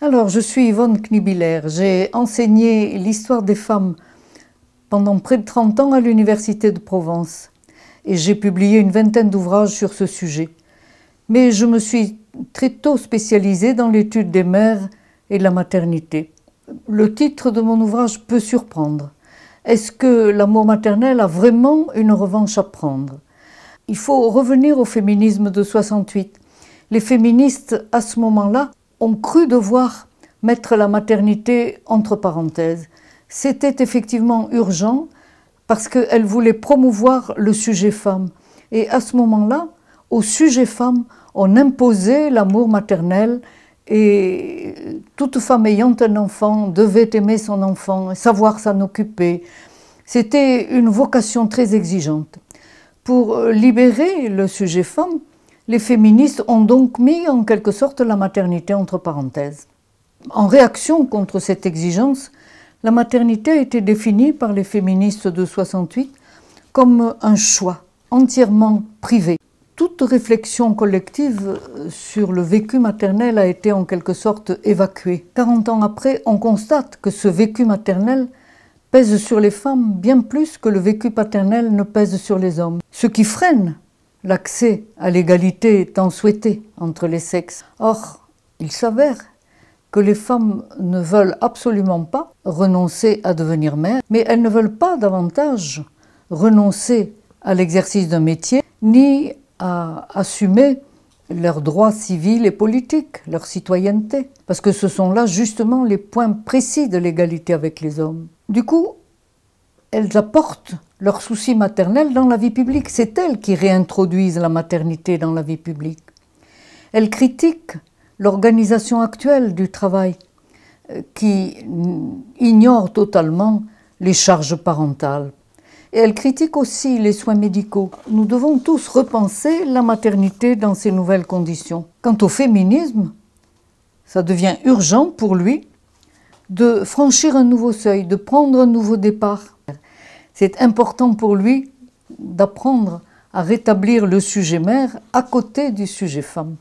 Alors, je suis Yvonne Knibiller. J'ai enseigné l'histoire des femmes pendant près de 30 ans à l'Université de Provence et j'ai publié une vingtaine d'ouvrages sur ce sujet. Mais je me suis très tôt spécialisée dans l'étude des mères et de la maternité. Le titre de mon ouvrage peut surprendre. Est-ce que l'amour maternel a vraiment une revanche à prendre? Il faut revenir au féminisme de 68. Les féministes, à ce moment-là, ont cru devoir mettre la maternité entre parenthèses. C'était effectivement urgent parce qu'elles voulaient promouvoir le sujet femme. Et à ce moment-là, au sujet femme, on imposait l'amour maternel et toute femme ayant un enfant devait aimer son enfant, savoir s'en occuper. C'était une vocation très exigeante. Pour libérer le sujet femme, les féministes ont donc mis en quelque sorte la maternité entre parenthèses. En réaction contre cette exigence, la maternité a été définie par les féministes de 68 comme un choix entièrement privé. Toute réflexion collective sur le vécu maternel a été en quelque sorte évacuée. 40 ans après, on constate que ce vécu maternel pèse sur les femmes bien plus que le vécu paternel ne pèse sur les hommes. Ce qui freine l'accès à l'égalité tant souhaitée entre les sexes. Or, il s'avère que les femmes ne veulent absolument pas renoncer à devenir mères, mais elles ne veulent pas davantage renoncer à l'exercice d'un métier, ni à assumer leurs droits civils et politiques, leur citoyenneté, parce que ce sont là justement les points précis de l'égalité avec les hommes. Du coup, elles apportent leur souci maternel dans la vie publique. C'est elles qui réintroduisent la maternité dans la vie publique. Elles critiquent l'organisation actuelle du travail qui ignore totalement les charges parentales. Et elles critiquent aussi les soins médicaux. Nous devons tous repenser la maternité dans ces nouvelles conditions. Quant au féminisme, ça devient urgent pour lui de franchir un nouveau seuil, de prendre un nouveau départ. C'est important pour lui d'apprendre à rétablir le sujet mère à côté du sujet femme.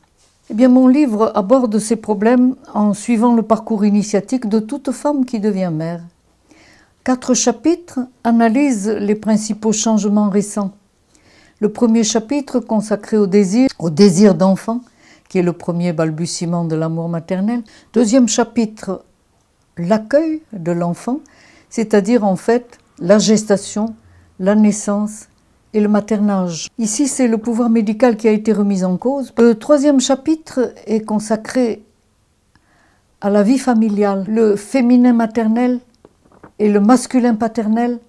Eh bien, mon livre aborde ces problèmes en suivant le parcours initiatique de toute femme qui devient mère. 4 chapitres analysent les principaux changements récents. Le premier chapitre consacré au désir d'enfant, qui est le premier balbutiement de l'amour maternel. Deuxième chapitre, l'accueil de l'enfant, c'est-à-dire en fait la gestation, la naissance et le maternage. Ici, c'est le pouvoir médical qui a été remis en cause. Le troisième chapitre est consacré à la vie familiale. Le féminin maternel et le masculin paternel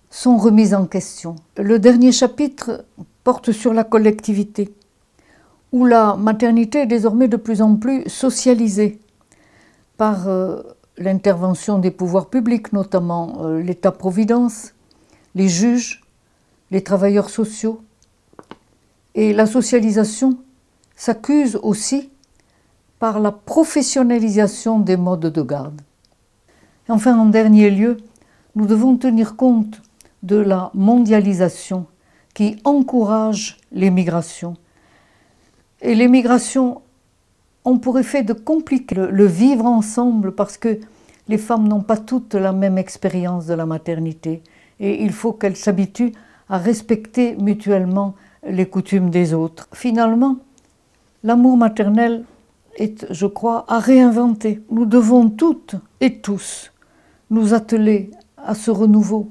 sont remis en question. Le dernier chapitre porte sur la collectivité, où la maternité est désormais de plus en plus socialisée par l'intervention des pouvoirs publics, notamment l'État-providence, les juges, les travailleurs sociaux. Et la socialisation s'accuse aussi par la professionnalisation des modes de garde. Enfin, en dernier lieu, nous devons tenir compte de la mondialisation qui encourage l'émigration. Et l'émigration ont pour effet de compliquer le vivre ensemble parce que les femmes n'ont pas toutes la même expérience de la maternité et il faut qu'elles s'habituent à respecter mutuellement les coutumes des autres. Finalement, l'amour maternel est, je crois, à réinventer. Nous devons toutes et tous nous atteler à ce renouveau.